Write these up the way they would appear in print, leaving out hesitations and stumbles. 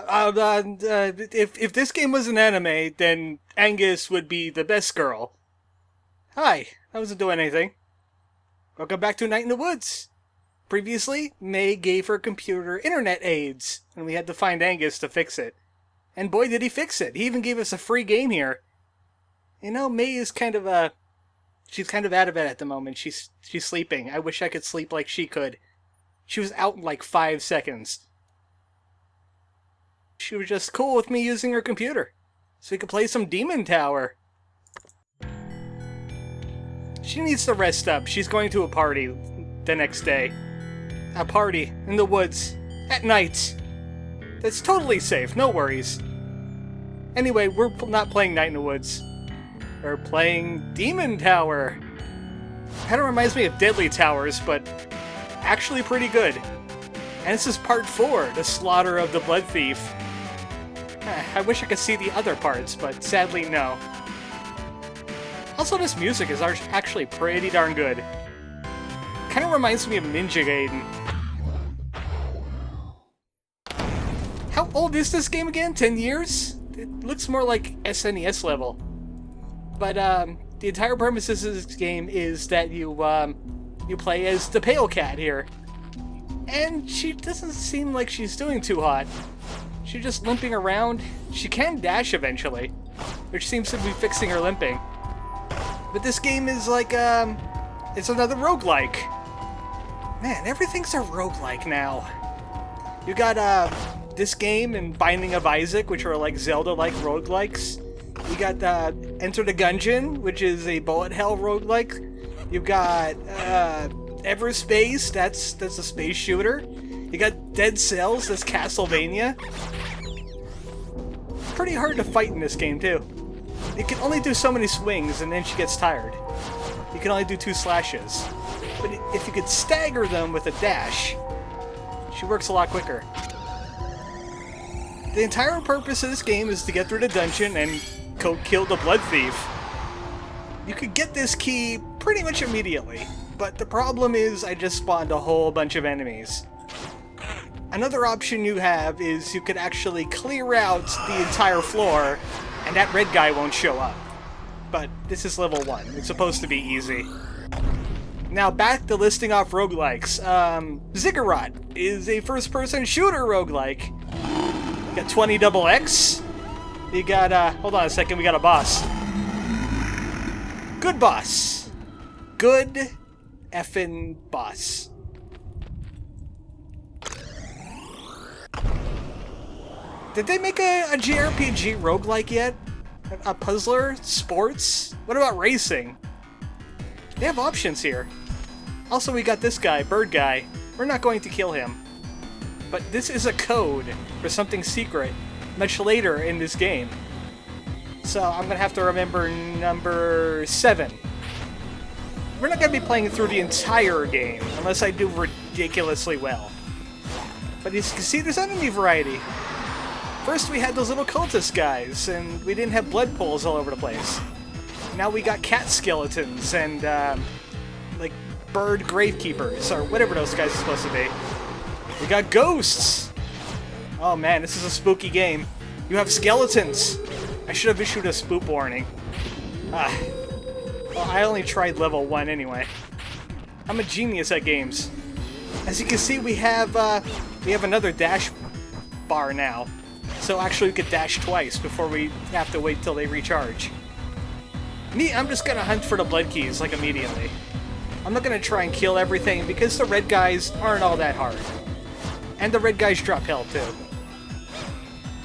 If this game was an anime, then Angus would be the best girl. Hi, I wasn't doing anything. Welcome back to Night in the Woods. Previously, May gave her computer internet aids, and we had to find Angus to fix it. And boy did he fix it. He even gave us a free game here. You know, May is she's kind of out of it at the moment. She's sleeping. I wish I could sleep like she could. She was out in like 5 seconds. She was just cool with me using her computer, so we could play some Demon Tower. She needs to rest up. She's going to a party the next day. A party in the woods at night. That's totally safe, no worries. Anyway, we're not playing Night in the Woods. We're playing Demon Tower. Kinda reminds me of Deadly Towers, but actually pretty good. And this is part 4, the slaughter of the Blood Thief. I wish I could see the other parts, but sadly no. Also, this music is actually pretty darn good. Kinda reminds me of Ninja Gaiden. How old is this game again? 10 years? It looks more like SNES level. But the entire premise of this game is that you play as the Pale Cat here. And she doesn't seem like she's doing too hot. She's just limping around. She can dash eventually, which seems to be fixing her limping. But this game is like, it's another roguelike. Man, everything's a roguelike now. You got, this game and Binding of Isaac, which are like Zelda-like roguelikes. You got, Enter the Gungeon, which is a bullet hell roguelike. You've got, Everspace, that's a space shooter. You got Dead Cells, that's Castlevania. Pretty hard to fight in this game, too. You can only do so many swings, and then she gets tired. You can only do 2 slashes. But if you could stagger them with a dash, she works a lot quicker. The entire purpose of this game is to get through the dungeon and go kill the Blood Thief. You could get this key pretty much immediately, but the problem is I just spawned a whole bunch of enemies. Another option you have is you could actually clear out the entire floor, and that red guy won't show up. But this is level 1. It's supposed to be easy. Now back to listing off roguelikes. Ziggurat is a first-person shooter roguelike. You got 20XX. You got, hold on a second, we got a boss. Good boss. Good effing boss. Did they make a JRPG roguelike yet? A puzzler? Sports? What about racing? They have options here. Also, we got this guy, Bird Guy. We're not going to kill him. But this is a code for something secret much later in this game. So I'm going to have to remember number 7. We're not going to be playing through the entire game unless I do ridiculously well. But as you can see, there's enemy variety. First we had those little cultist guys, and we didn't have blood pools all over the place. Now we got cat skeletons and, like, bird gravekeepers, or whatever those guys are supposed to be. We got ghosts! Oh man, this is a spooky game. You have skeletons! I should have issued a spook warning. Well, I only tried level 1 anyway. I'm a genius at games. As you can see, we have another dash bar now. So actually we could dash twice before we have to wait till they recharge. Me, I'm just gonna hunt for the blood keys, like, immediately. I'm not gonna try and kill everything, because the red guys aren't all that hard. And the red guys drop health, too.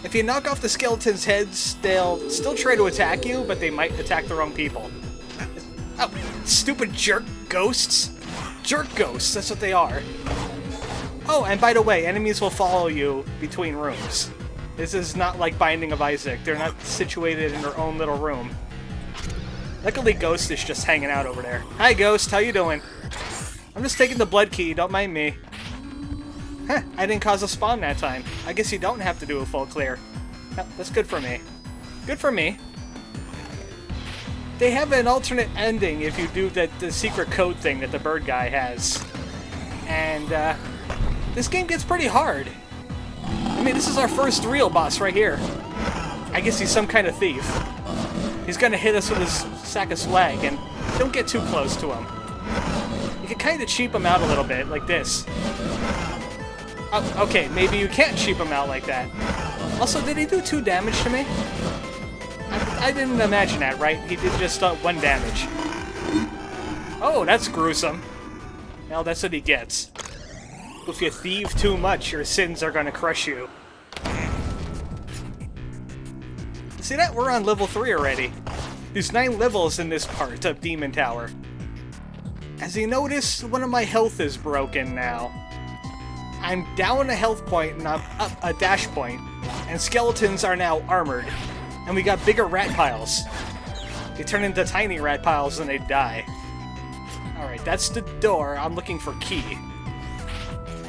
If you knock off the skeletons' heads, they'll still try to attack you, but they might attack the wrong people. Oh, stupid jerk ghosts! Jerk ghosts, that's what they are. Oh, and by the way, enemies will follow you between rooms. This is not like Binding of Isaac. They're not situated in their own little room. Luckily, Ghost is just hanging out over there. Hi, Ghost. How you doing? I'm just taking the blood key. Don't mind me. Huh, I didn't cause a spawn that time. I guess you don't have to do a full clear. Oh, that's good for me. Good for me. They have an alternate ending if you do the secret code thing that the bird guy has. And, this game gets pretty hard. I mean, this is our first real boss right here. I guess he's some kind of thief. He's gonna hit us with his sack of swag, and don't get too close to him. You can kind of cheap him out a little bit, like this. Oh, okay, maybe you can't cheap him out like that. Also, did he do 2 damage to me? I didn't imagine that, right? He did just 1 damage. Oh, that's gruesome. Well, that's what he gets. If you thieve too much, your sins are gonna crush you. See that? We're on level 3 already. There's 9 levels in this part of Demon Tower. As you notice, one of my health is broken now. I'm down a health point and I'm up a dash point, and skeletons are now armored. And we got bigger rat piles. They turn into tiny rat piles and they die. Alright, that's the door. I'm looking for key.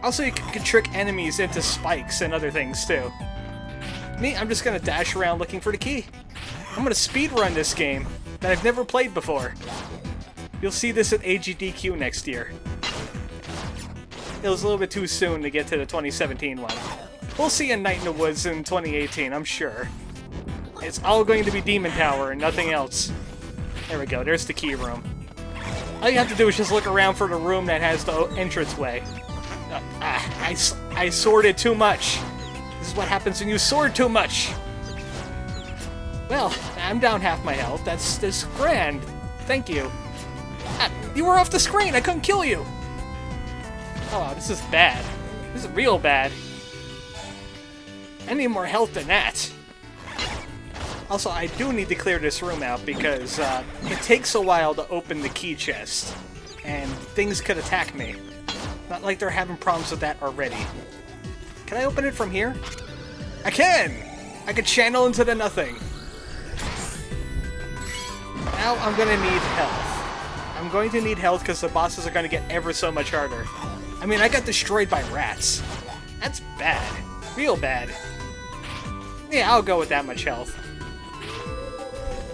Also, you can trick enemies into spikes and other things too. Me, I'm just gonna dash around looking for the key. I'm gonna speedrun this game that I've never played before. You'll see this at AGDQ next year. It was a little bit too soon to get to the 2017 one. We'll see a Night in the Woods in 2018, I'm sure. It's all going to be Demon Tower and nothing else. There we go, there's the key room. All you have to do is just look around for the room that has the entranceway. I sorted too much. This is what happens when you sword too much. Well, I'm down half my health. That's grand. Thank you. You were off the screen. I couldn't kill you. Oh, wow, this is bad. This is real bad. I need more health than that. Also, I do need to clear this room out because it takes a while to open the key chest, and things could attack me. Not like they're having problems with that already. Can I open it from here? I can! I can channel into the nothing. Now I'm gonna need health. I'm going to need health because the bosses are gonna get ever so much harder. I mean, I got destroyed by rats. That's bad. Real bad. Yeah, I'll go with that much health.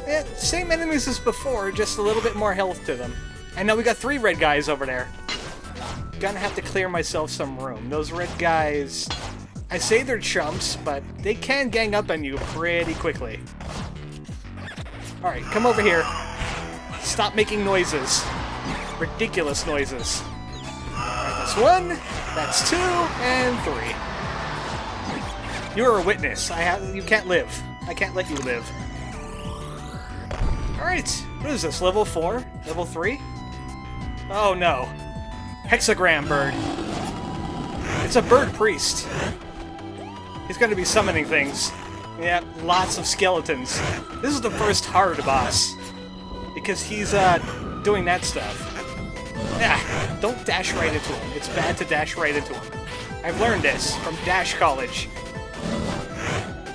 Yeah, same enemies as before, just a little bit more health to them. And now we got 3 red guys over there. Gonna have to clear myself some room. Those red guys, I say they're chumps, but they can gang up on you pretty quickly. Alright, come over here. Stop making noises. Ridiculous noises. Alright, that's 1, that's 2, and 3. You're a witness. You can't live. I can't let you live. Alright, what is this, level 4? Level 3? Oh no. Hexagram bird. It's a bird priest. He's going to be summoning things. Yeah, lots of skeletons. This is the first hard boss. Because he's doing that stuff. Yeah, don't dash right into him. It's bad to dash right into him. I've learned this from Dash College.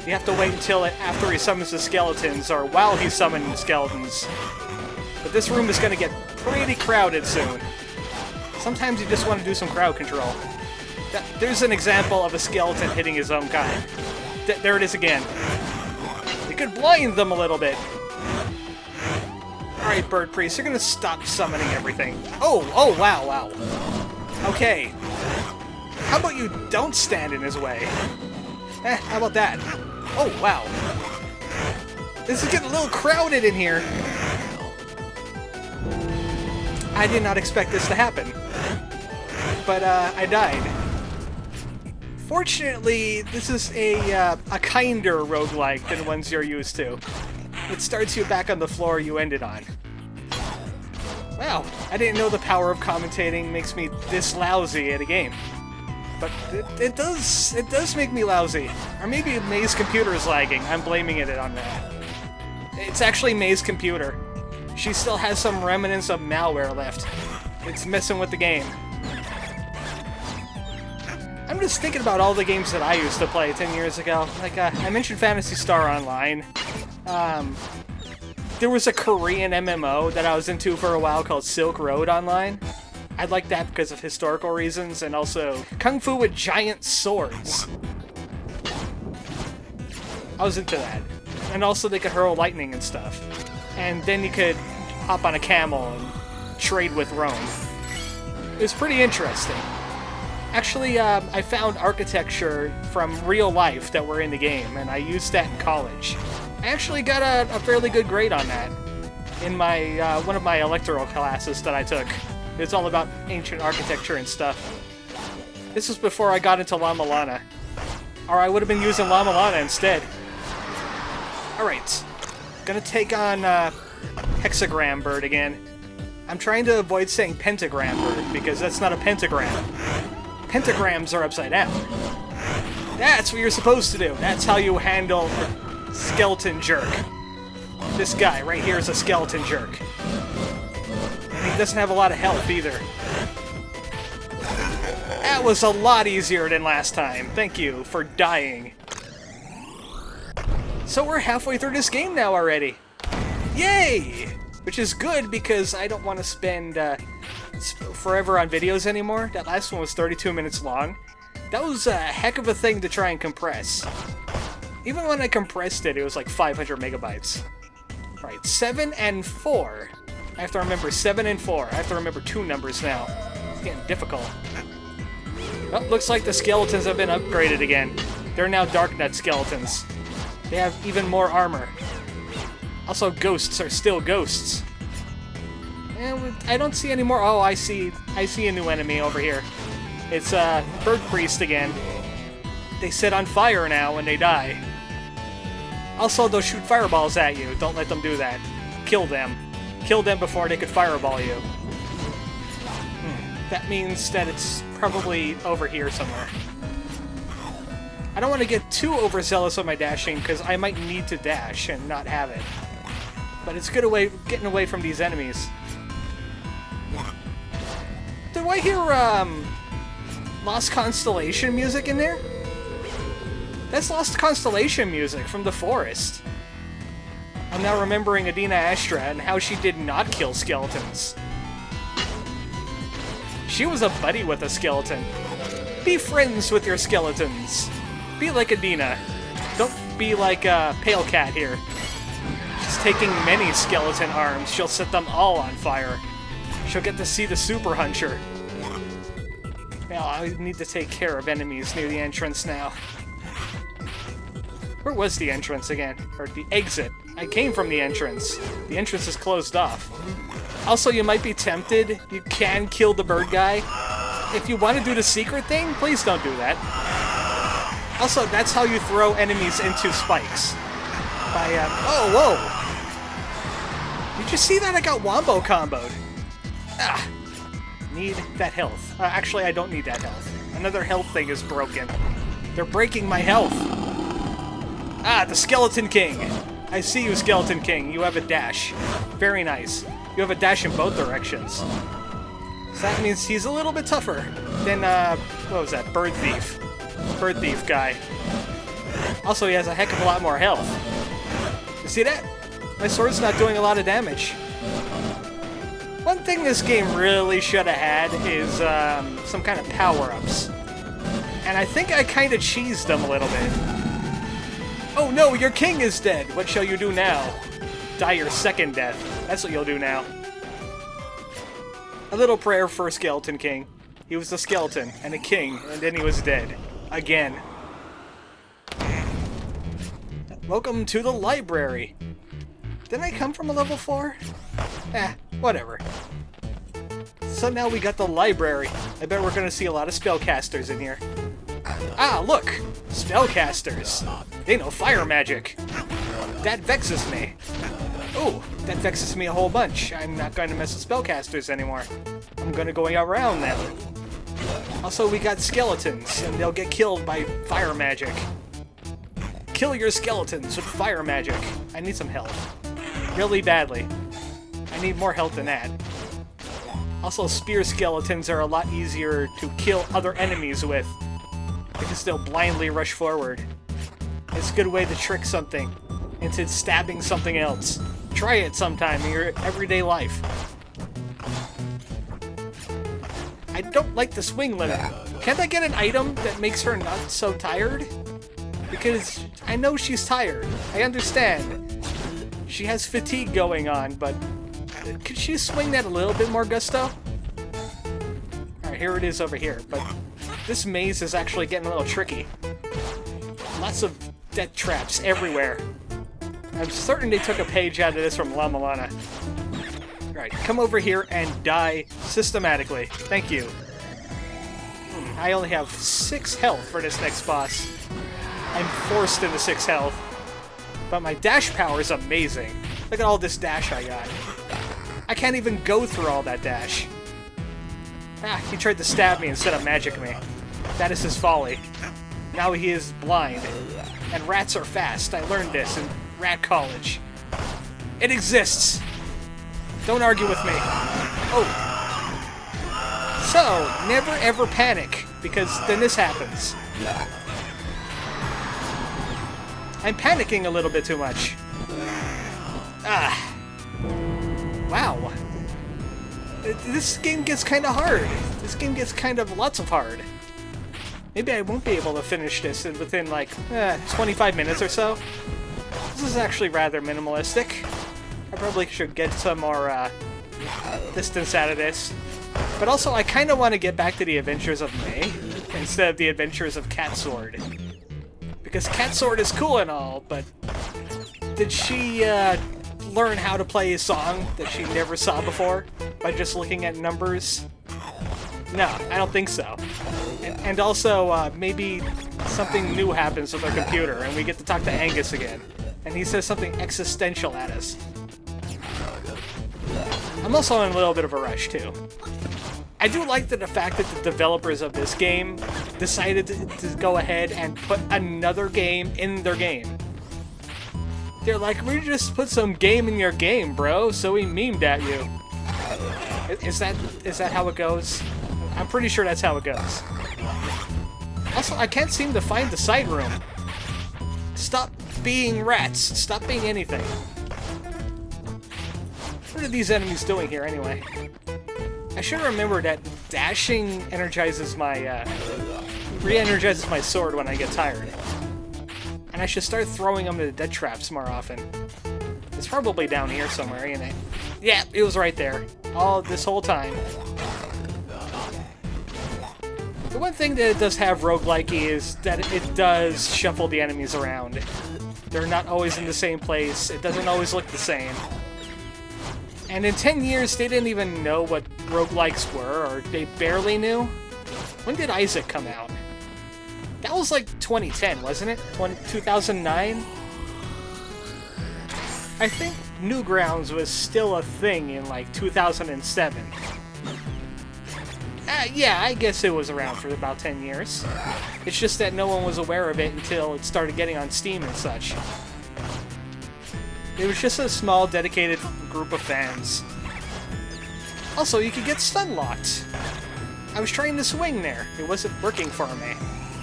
You have to wait until after he summons the skeletons, or while he's summoning the skeletons. But this room is going to get pretty crowded soon. Sometimes you just want to do some crowd control. There's an example of a skeleton hitting his own kind. There it is again. You could blind them a little bit. Alright, Bird Priest, you're gonna stop summoning everything. Oh, wow. Okay. How about you don't stand in his way? How about that? Oh, wow. This is getting a little crowded in here. I did not expect this to happen. But, I died. Fortunately, this is a kinder roguelike than ones you're used to. It starts you back on the floor you ended on. Wow, I didn't know the power of commentating makes me this lousy at a game. But it does make me lousy. Or maybe May's computer is lagging. I'm blaming it on that. It's actually May's computer. She still has some remnants of malware left. It's messing with the game. I'm just thinking about all the games that I used to play 10 years ago. Like, I mentioned Phantasy Star Online. There was a Korean MMO that I was into for a while called Silk Road Online. I liked that because of historical reasons, and also Kung Fu with giant swords. I was into that. And also they could hurl lightning and stuff. And then you could hop on a camel and trade with Rome. It was pretty interesting. Actually, I found architecture from real life that were in the game, and I used that in college. I actually got a fairly good grade on that in my one of my electoral classes that I took. It's all about ancient architecture and stuff. This was before I got into Llama Lana. Or I would have been using Llama Lana instead. Alright. Gonna take on Hexagram Bird again. I'm trying to avoid saying Pentagram Bird, because that's not a pentagram. Pentagrams are upside down. That's what you're supposed to do. That's how you handle a skeleton jerk. This guy right here is a skeleton jerk. And he doesn't have a lot of health either. That was a lot easier than last time. Thank you for dying. So we're halfway through this game now already. Yay! Which is good because I don't want to spend forever on videos anymore. That last one was 32 minutes long. That was a heck of a thing to try and compress. Even when I compressed it, it was like 500 megabytes. Right, 7 and 4. I have to remember 7 and 4. I have to remember 2 numbers now. It's getting difficult. Oh, looks like the skeletons have been upgraded again. They're now Darknet skeletons. They have even more armor. Also, ghosts are still ghosts. And I don't see any more. Oh, I see a new enemy over here. It's Bird Priest again. They set on fire now when they die. Also, they'll shoot fireballs at you. Don't let them do that. Kill them. Kill them before they could fireball you. That means that it's probably over here somewhere. I don't want to get too overzealous on my dashing because I might need to dash and not have it. But it's good getting away from these enemies. Do I hear Lost Constellation music in there? That's Lost Constellation music from the forest. I'm now remembering Adina Astra and how she did not kill skeletons. She was a buddy with a skeleton. Be friends with your skeletons. Be like Adina. Don't be like Pale Cat here. She's taking many skeleton arms. She'll set them all on fire. She'll get to see the Super Huncher. Well, I need to take care of enemies near the entrance now. Where was the entrance again? Or the exit? I came from the entrance. The entrance is closed off. Also, you might be tempted. You can kill the bird guy. If you want to do the secret thing, please don't do that. Also, that's how you throw enemies into spikes. By, oh, whoa! Did you see that? I got wombo comboed. Ah! Need that health. Actually, I don't need that health. Another health thing is broken. They're breaking my health. Ah, the Skeleton King! I see you, Skeleton King. You have a dash. Very nice. You have a dash in both directions. So that means he's a little bit tougher than, what was that? Bird Thief. Bird Thief guy. Also, he has a heck of a lot more health. You see that? My sword's not doing a lot of damage. One thing this game really should have had is, some kind of power-ups. And I think I kind of cheesed them a little bit. Oh no, your king is dead! What shall you do now? Die your second death. That's what you'll do now. A little prayer for Skeleton King. He was a skeleton and a king, and then he was dead. Again. Welcome to the library. Didn't I come from a level 4? Whatever. So now we got the library. I bet we're gonna see a lot of spellcasters in here. Ah, look! Spellcasters! They know fire magic! That vexes me. Oh, that vexes me a whole bunch. I'm not going to mess with spellcasters anymore. I'm gonna go around them. Also, we got skeletons, and they'll get killed by fire magic. Kill your skeletons with fire magic. I need some health. Really badly. I need more health than that. Also, spear skeletons are a lot easier to kill other enemies with, because they'll blindly rush forward. It's a good way to trick something into stabbing something else. Try it sometime in your everyday life. I don't like the swing limit. Can't I get an item that makes her not so tired? Because I know she's tired. I understand. She has fatigue going on, but could she swing that a little bit more gusto? Alright, here it is over here, but This maze is actually getting a little tricky. Lots of death traps everywhere. I'm certain they took a page out of this from La Milana. Alright, come over here and die systematically. Thank you. I only have 6 health for this next boss. I'm forced into 6 health. But my dash power is amazing. Look at all this dash I got. I can't even go through all that dash. Ah, he tried to stab me instead of magic me. That is his folly. Now he is blind. And rats are fast. I learned this in Rat College. It exists! Don't argue with me. Oh. So, never ever panic, because then this happens. I'm panicking a little bit too much. Ah. Wow. This game gets kind of hard. This game gets kind of lots of hard. Maybe I won't be able to finish this within like 25 minutes or so. This is actually rather minimalistic. I probably should get some more distance out of this. But also, I kind of want to get back to the Adventures of May instead of the Adventures of Cat Sword. Because Cat Sword is cool and all, but did she learn how to play a song that she never saw before by just looking at numbers? No, I don't think so. And also, maybe something new happens with our computer and we get to talk to Angus again. And he says something existential at us. I'm also in a little bit of a rush, too. I do like the fact that the developers of this game decided to go ahead and put another game in their game. They're like, we just put some game in your game, bro, so we memed at you. Is that how it goes? I'm pretty sure that's how it goes. Also, I can't seem to find the side room. Stop being rats. Stop being anything. What are these enemies doing here, anyway? I should remember that dashing energizes my, re-energizes my sword when I get tired. And I should start throwing them into dead traps more often. It's probably down here somewhere, ain't it? Yeah, it was right there. All this whole time. The one thing that it does have roguelike-y is that it does shuffle the enemies around. They're not always in the same place. It doesn't always look the same. And in 10 years, they didn't even know what roguelikes were, or they barely knew. When did Isaac come out? That was like 2010, wasn't it? 2009? I think Newgrounds was still a thing in like 2007. Yeah, I guess it was around for about 10 years. It's just that no one was aware of it until it started getting on Steam and such. It was just a small, dedicated group of fans. Also, you could get stun locked. I was trying to swing there. It wasn't working for me.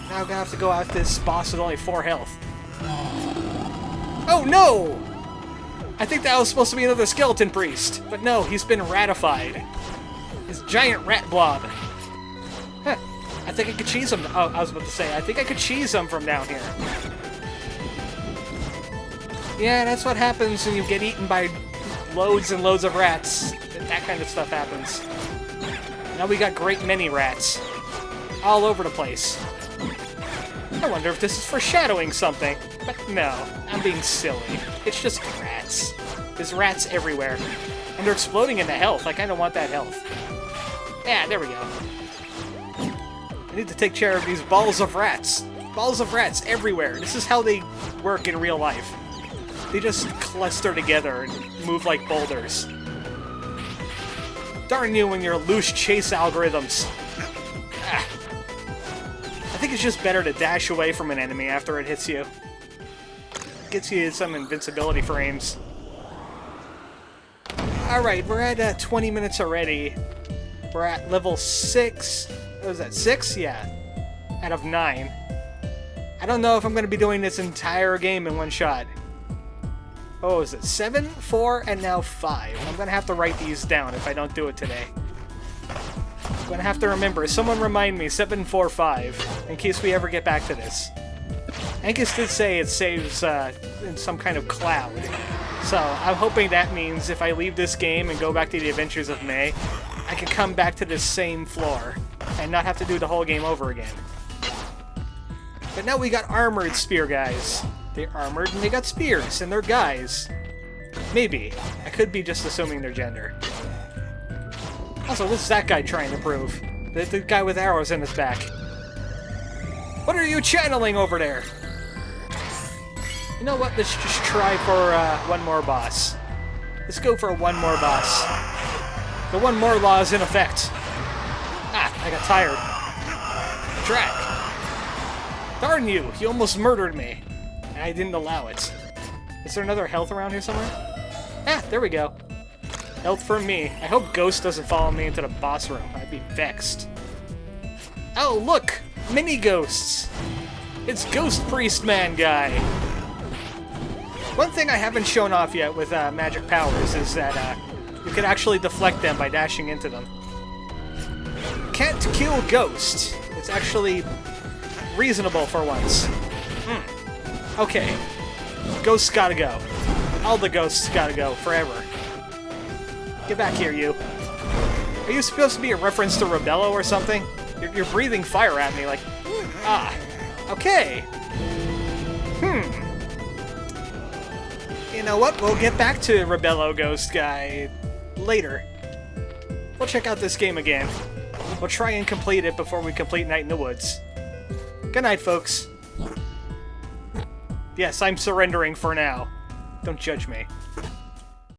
Now I'm gonna have to go after this boss with only 4 health. Oh no! I think that was supposed to be another skeleton priest, but no, he's been ratified. His giant rat blob. Huh. I think I could cheese him. Oh, I was about to say, I think I could cheese him from down here. Yeah, that's what happens when you get eaten by loads and loads of rats. That kind of stuff happens. Now we got great many rats. All over the place. I wonder if this is foreshadowing something. But no, I'm being silly. It's just rats. There's rats everywhere. And they're exploding into health. I kind of want that health. Yeah, there we go. I need to take care of these balls of rats. Balls of rats everywhere. This is how they work in real life. They just cluster together and move like boulders. Darn you and your loose chase algorithms. Ah. I think it's just better to dash away from an enemy after it hits you. Gets you some invincibility frames. Alright, we're at 20 minutes already. We're at level 6. What was that, 6? Yeah. Out of 9. I don't know if I'm going to be doing this entire game in one shot. Oh, is it 7, 4, and now 5? I'm going to have to write these down if I don't do it today. I'm going to have to remember. Someone remind me, 7, 4, 5, in case we ever get back to this. Angus did say it saves in some kind of cloud. So, I'm hoping that means if I leave this game and go back to the Adventures of May, I can come back to this same floor. and not have to do the whole game over again. But now we got armored spear guys. They're armored and they got spears, and they're guys. Maybe. I could be just assuming their gender. Also, what's that guy trying to prove? The guy with arrows in his back. What are you channeling over there? You know what? Let's just try for one more boss. Let's go for one more boss. The one more law is in effect. Ah, I got tired. Track. Darn you! You almost murdered me. I didn't allow it. Is there another health around here somewhere? Ah, there we go. Health for me. I hope Ghost doesn't follow me into the boss room. I'd be vexed. Oh, look! Mini ghosts! It's Ghost Priest Man guy. One thing I haven't shown off yet with magic powers is that you can actually deflect them by dashing into them. Can't kill Ghost. It's actually reasonable for once. Okay. Ghosts gotta go. All the ghosts gotta go, forever. Get back here, you. Are you supposed to be a reference to Rebello or something? You're breathing fire at me like... Ah. Okay. You know what? We'll get back to Rebello Ghost guy later. We'll check out this game again. We'll try and complete it before we complete Night in the Woods. Good night, folks. Yes, I'm surrendering for now. Don't judge me.